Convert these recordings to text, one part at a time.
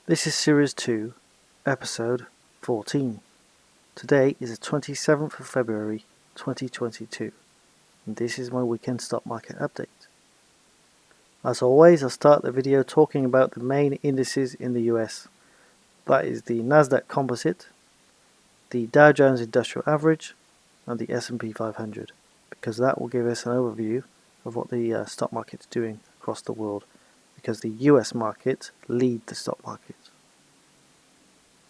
This is Series 2, Episode 14. Today is the 27th of February 2022, and this is my weekend stock market update. As always, I'll start the video talking about the main indices in the US. That is the Nasdaq Composite, the Dow Jones Industrial Average, and the S&P 500, because that will give us an overview of what the stock market is doing across the world, because the US market lead the stock market.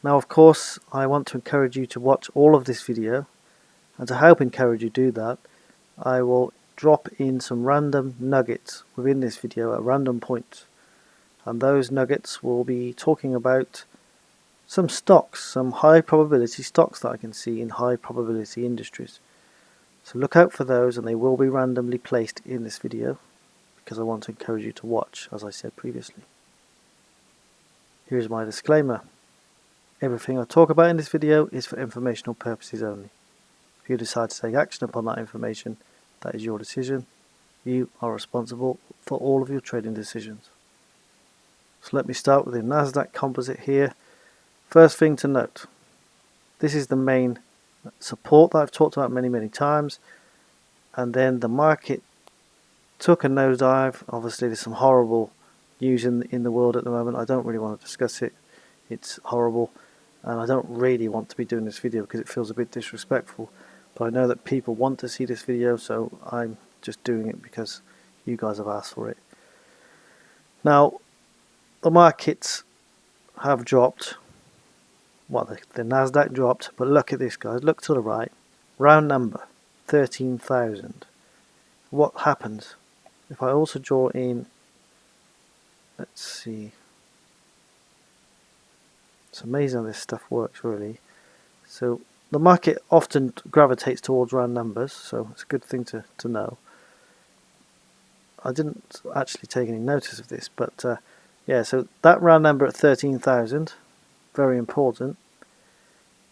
Now, of course, I want to encourage you to watch all of this video, and to help encourage you do that, I will drop in some random nuggets within this video at random points, and those nuggets will be talking about some stocks, some high probability stocks that I can see in high probability industries. So look out for those, and they will be randomly placed in this video because I want to encourage you to watch, as I said previously. Here's my disclaimer. Everything I talk about in this video is for informational purposes only. If you decide to take action upon that information, that is your decision. You are responsible for all of your trading decisions. So let me start with the Nasdaq Composite here. First thing to note, this is the main support that I've talked about many times, and then the market took a nosedive. Obviously there's some horrible news in the world at the moment. I don't really want to discuss it. It's horrible, and I don't really want to be doing this video because it feels a bit disrespectful, but I know that people want to see this video, so I'm just doing it because you guys have asked for it. Now, the markets have dropped. Well, the Nasdaq dropped, but look at this, guys. Look to the right. Round number 13,000. What happens if I also draw in, let's see, it's amazing how this stuff works, really. So the market often gravitates towards round numbers, so it's a good thing to know. I didn't actually take any notice of this, but yeah, so that round number at 13,000, very important.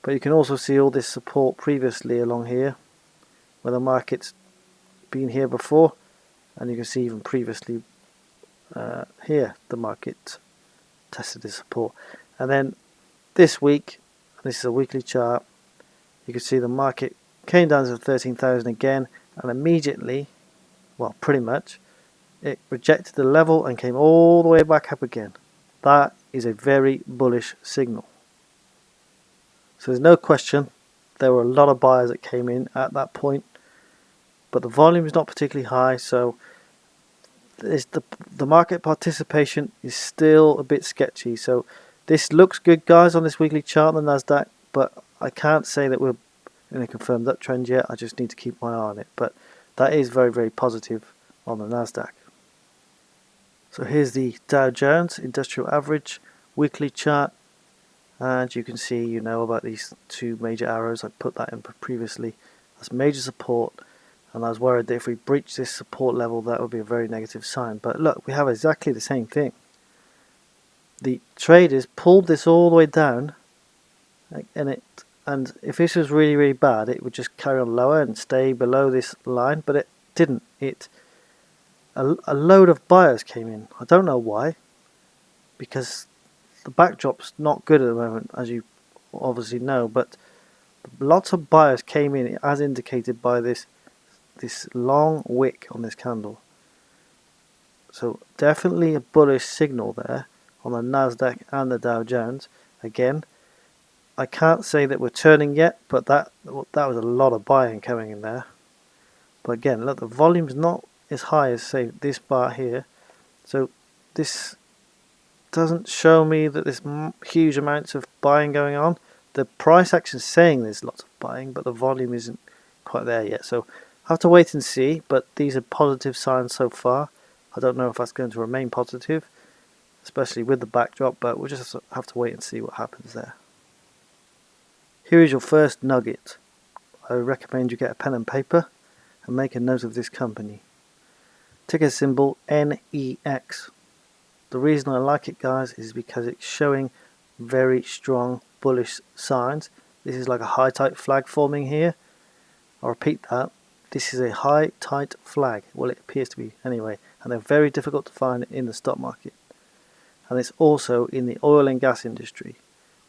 But you can also see all this support previously along here, where the market's been here before, and you can see even previously here the market tested this support. And then this week, this is a weekly chart, you can see the market came down to 13,000 again, and immediately, well, pretty much, it rejected the level and came all the way back up again. That is a very bullish signal. So there's no question there were a lot of buyers that came in at that point, but the volume is not particularly high, so the market participation is still a bit sketchy. So this looks good, guys, on this weekly chart on the Nasdaq, but I can't say that we're in a confirmed uptrend yet. I just need to keep my eye on it, but that is very positive on the Nasdaq. So here's the Dow Jones Industrial Average weekly chart, and you can see, you know about these two major arrows. I put that in previously. That's major support, and I was worried that if we breach this support level, that would be a very negative sign. But look, we have exactly the same thing. The traders pulled this all the way down, and if this was really bad, it would just carry on lower and stay below this line, but it didn't. A load of buyers came in. I don't know why, because the backdrop's not good at the moment, as you obviously know, but lots of buyers came in, as indicated by this long wick on this candle. So definitely a bullish signal there on the Nasdaq and the Dow Jones. Again, I can't say that we're turning yet, but that was a lot of buying coming in there. But again, look, the volume's not as high as, say, this bar here, so this doesn't show me that there's huge amounts of buying going on. The price action is saying there's lots of buying, but the volume isn't quite there yet, so I have to wait and see. But these are positive signs so far. I don't know if that's going to remain positive, especially with the backdrop, but we'll just have to wait and see what happens there. Here is your first nugget. I recommend you get a pen and paper and make a note of this company. Ticker symbol NEX. The reason I like it, guys, is because it's showing very strong bullish signs. This is like a high tight flag forming here. I'll repeat that. This is a high tight flag. Well, it appears to be anyway, and they're very difficult to find in the stock market. and it's also in the oil and gas industry,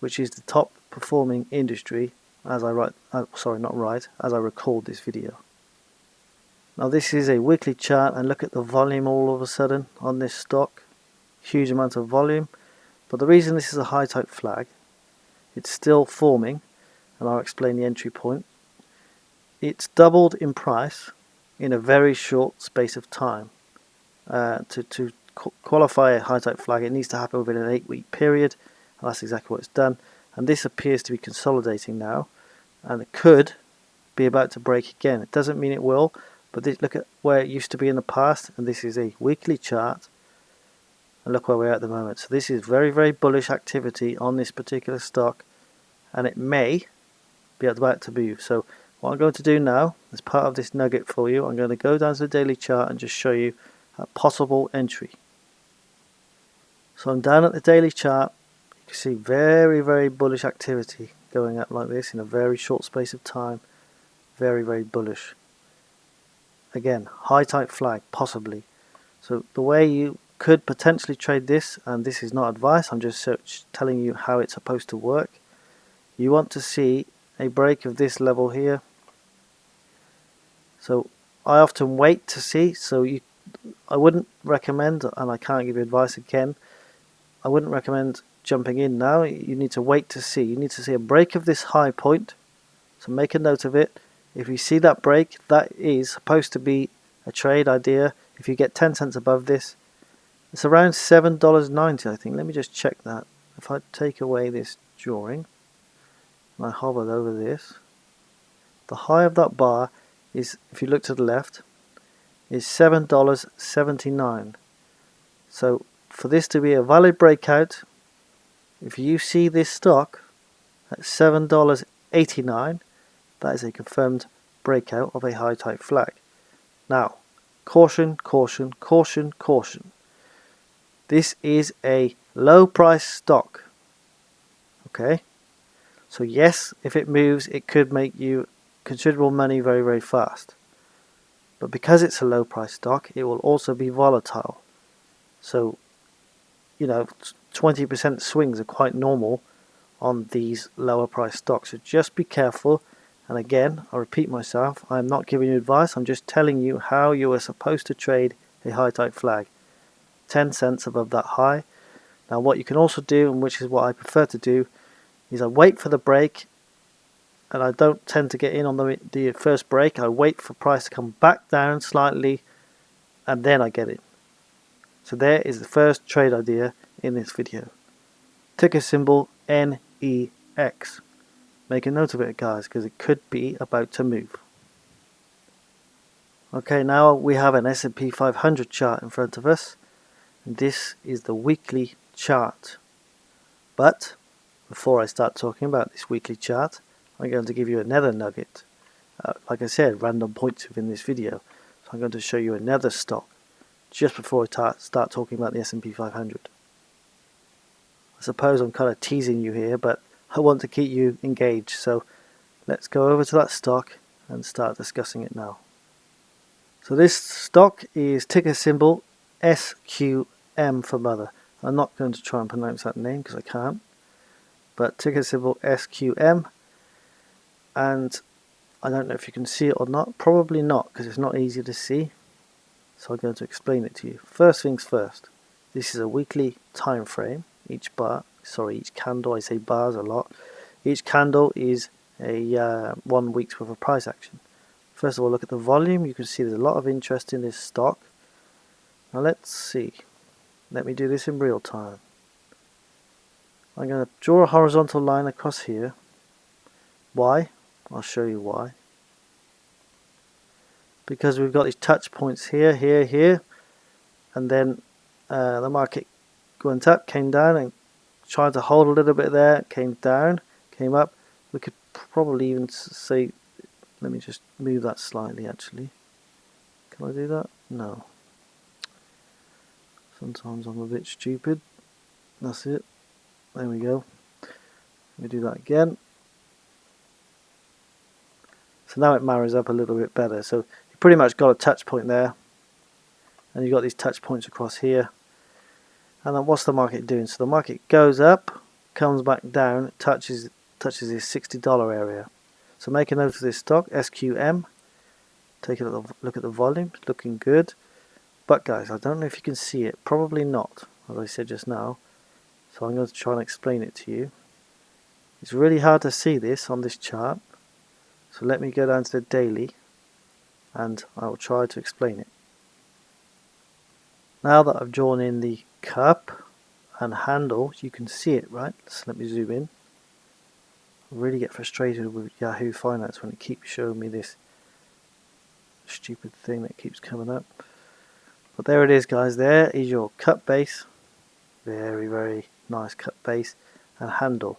which is the top performing industry as I record this video. Now this is a weekly chart, and look at the volume all of a sudden on this stock. Huge amount of volume, but the reason this is a high type flag, it's still forming, and I'll explain the entry point. It's doubled in price in a very short space of time. To qualify a high type flag, it needs to happen within an 8-week period, and that's exactly what it's done. And this appears to be consolidating now, and it could be about to break again. It doesn't mean it will, but look at where it used to be in the past, and this is a weekly chart, and look where we're at the moment. So this is very, very bullish activity on this particular stock, and it may be about to move. So what I'm going to do now, as part of this nugget for you, I'm going to go down to the daily chart and just show you a possible entry. So I'm down at the daily chart. You can see very, very bullish activity going up like this in a very short space of time. Very, very bullish. Again, high type flag, possibly. So the way you could potentially trade this, and this is not advice, I'm just telling you how it's supposed to work. You want to see a break of this level here. So I often wait to see, I wouldn't recommend, and I can't give you advice again, I wouldn't recommend jumping in now. You need to wait to see. You need to see a break of this high point, so make a note of it. If you see that break, that is supposed to be a trade idea. If you get 10 cents above this, it's around $7.90, I think. Let me just check that. If I take away this drawing and I hover over this, the high of that bar is, if you look to the left, is $7.79. So for this to be a valid breakout, if you see this stock at $7.89, that is a confirmed breakout of a high type flag. Now, caution, caution, caution, caution. This is a low price stock. Okay? So yes, if it moves, it could make you considerable money very, very fast. But because it's a low price stock, it will also be volatile. So, 20% swings are quite normal on these lower price stocks. So just be careful. And again, I repeat myself, I'm not giving you advice, I'm just telling you how you are supposed to trade a high type flag. 10 cents above that high. Now what you can also do, and which is what I prefer to do, is I wait for the break, and I don't tend to get in on the first break. I wait for price to come back down slightly, and then I get in. So there is the first trade idea in this video. Ticker symbol NEX. Make a note of it, guys, because it could be about to move. Okay, now we have an S&P 500 chart in front of us, and this is the weekly chart. But before I start talking about this weekly chart, I'm going to give you another nugget. Like I said, random points within this video. So I'm going to show you another stock just before I start talking about the S&P 500. I suppose I'm kind of teasing you here, but I want to keep you engaged. So let's go over to that stock and start discussing it now. So this stock is ticker symbol SQM for mother. I'm not going to try and pronounce that name because I can't. But ticker symbol SQM. And I don't know if you can see it or not. Probably not, because it's not easy to see. So I'm going to explain it to you. First things first. This is a weekly time frame. Each candle, I say bars a lot. Each candle is a 1 week's worth of price action. First of all, look at the volume. You can see there's a lot of interest in this stock. Now let's see. Let me do this in real time. I'm going to draw a horizontal line across here. Why? I'll show you why. Because we've got these touch points here, here, here, and then the market went up, came down, and tried to hold a little bit there, came down, came up. We could probably even say, let me just move that slightly actually. Can I do that? No. Sometimes I'm a bit stupid. That's it. There we go. Let me do that again. So now it marries up a little bit better. So you pretty much got a touch point there, and you've got these touch points across here. And then what's the market doing? So the market goes up, comes back down, touches this $60 area. So make a note of this stock, SQM. Take a look at the volume, it's looking good. But guys, I don't know if you can see it, probably not, as I said just now. So I'm going to try and explain it to you. It's really hard to see this on this chart. So let me go down to the daily and I will try to explain it. Now that I've drawn in the cup and handle, you can see it, right? So let me zoom in. I really get frustrated with Yahoo Finance when it keeps showing me this stupid thing that keeps coming up. But there it is, guys. There is your cup base. Very, very nice cup base and handle.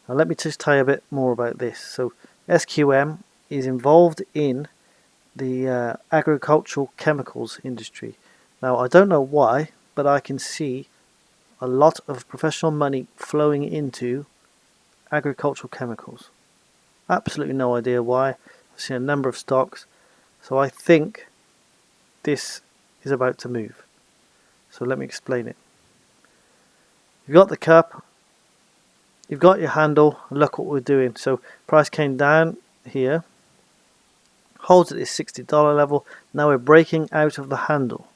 Now let me just tell you a bit more about this. So SQM is involved in the agricultural chemicals industry. Now I don't know why, but I can see a lot of professional money flowing into agricultural chemicals. Absolutely no idea why. I've seen a number of stocks. So I think this is about to move. So let me explain it. You've got the cup, you've got your handle, and look what we're doing. So price came down here, holds at this $60 level. Now we're breaking out of the handle.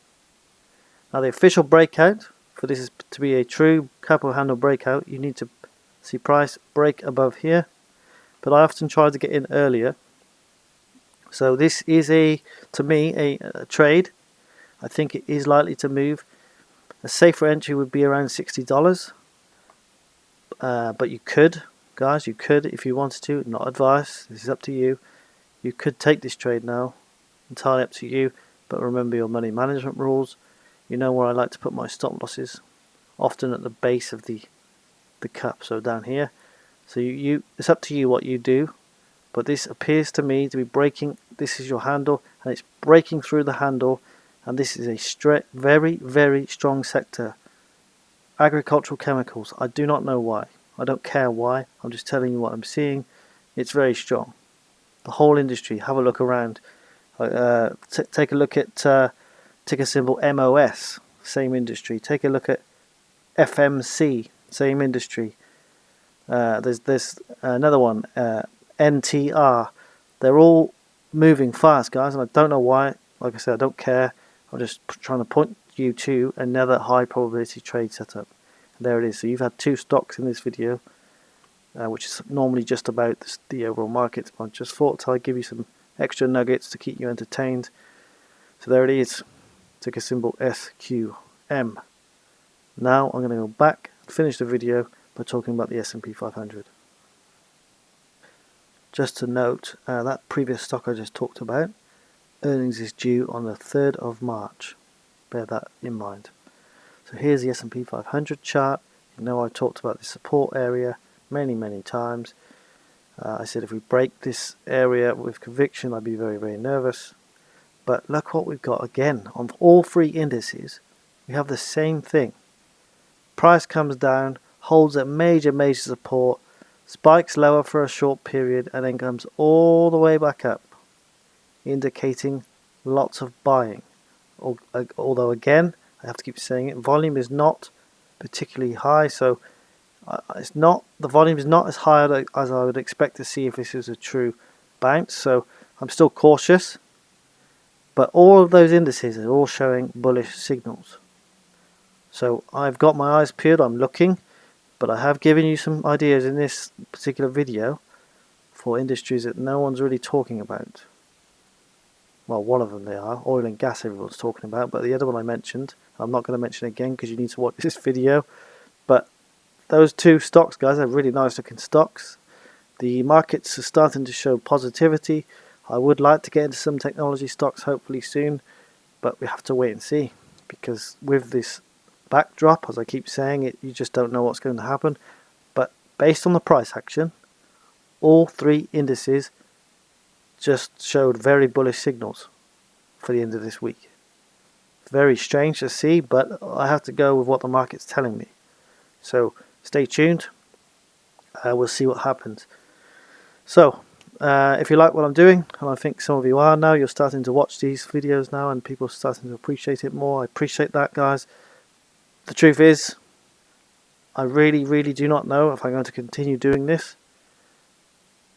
Now the official breakout, for this is to be a true cup or handle breakout, you need to see price break above here. But I often try to get in earlier. So this is to me a trade. I think it is likely to move. A safer entry would be around $60. But you could, guys, if you wanted to, not advice, this is up to you. You could take this trade now, entirely up to you, but remember your money management rules. You know where I like to put my stop losses, often at the base of the cup, so down here. So it's up to you what you do, but this appears to me to be breaking. This is your handle, and it's breaking through the handle, and this is a very, very strong sector. Agricultural chemicals. I do not know why. I don't care why. I'm just telling you what I'm seeing. It's very strong. The whole industry. Have a look around. Take a look at ticker symbol MOS. Same industry. Take a look at FMC. Same industry. There's another one. NTR. They're all moving fast, guys, and I don't know why. Like I said, I don't care. I'm just trying to point you to another high probability trade setup. And there it is. So you've had two stocks in this video, which is normally just about the overall market. I just thought I'd give you some extra nuggets to keep you entertained. So there it is. Ticker symbol SQM. Now I'm going to go back and finish the video by talking about the S&P 500. Just to note, that previous stock I just talked about, earnings is due on the 3rd of March. Bear that in mind. So here's the S&P 500 chart. You know I talked about the support area many times. I said if we break this area with conviction, I'd be very, very nervous. But look what we've got again. On all three indices, we have the same thing. Price comes down, holds at major support, spikes lower for a short period, and then comes all the way back up, indicating lots of buying. Although again, I have to keep saying it, volume is not particularly high, so the volume is not as high as I would expect to see if this is a true bounce. So I'm still cautious, but all of those indices are all showing bullish signals. So I've got my eyes peeled, I'm looking, but I have given you some ideas in this particular video for industries that no one's really talking about. Well, one of them they are, oil and gas everyone's talking about, but the other one I mentioned, I'm not going to mention again because you need to watch this video. But those two stocks, guys, are really nice looking stocks. The markets are starting to show positivity. I would like to get into some technology stocks hopefully soon, but we have to wait and see, because with this backdrop, as I keep saying it, you just don't know what's going to happen. But based on the price action, all three indices just showed very bullish signals for the end of this week. Very strange to see, but I have to go with what the market's telling me. So stay tuned. We'll see what happens. So if you like what I'm doing, and I think some of you are now, you're starting to watch these videos now and people are starting to appreciate it more. I appreciate that, guys. the truth is, I really do not know if I'm going to continue doing this,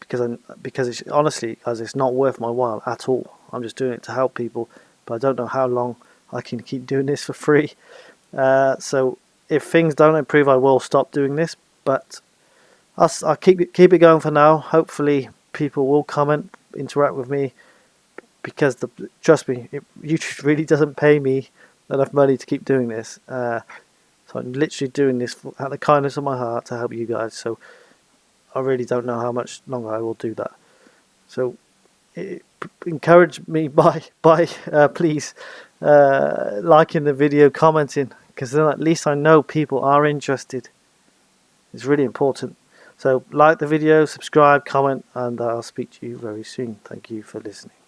because it's, honestly, guys, it's not worth my while at all. I'm just doing it to help people, but I don't know how long I can keep doing this for free. So if things don't improve, I will stop doing this, but I'll keep it going for now. Hopefully people will comment, interact with me, because trust me, YouTube really doesn't pay me enough money to keep doing this. So I'm literally doing this out of the kindness of my heart to help you guys. So I really don't know how much longer I will do that. So encourage me by please liking the video, commenting, because then at least I know people are interested. It's really important. So like the video, subscribe, comment, and I'll speak to you very soon. Thank you for listening.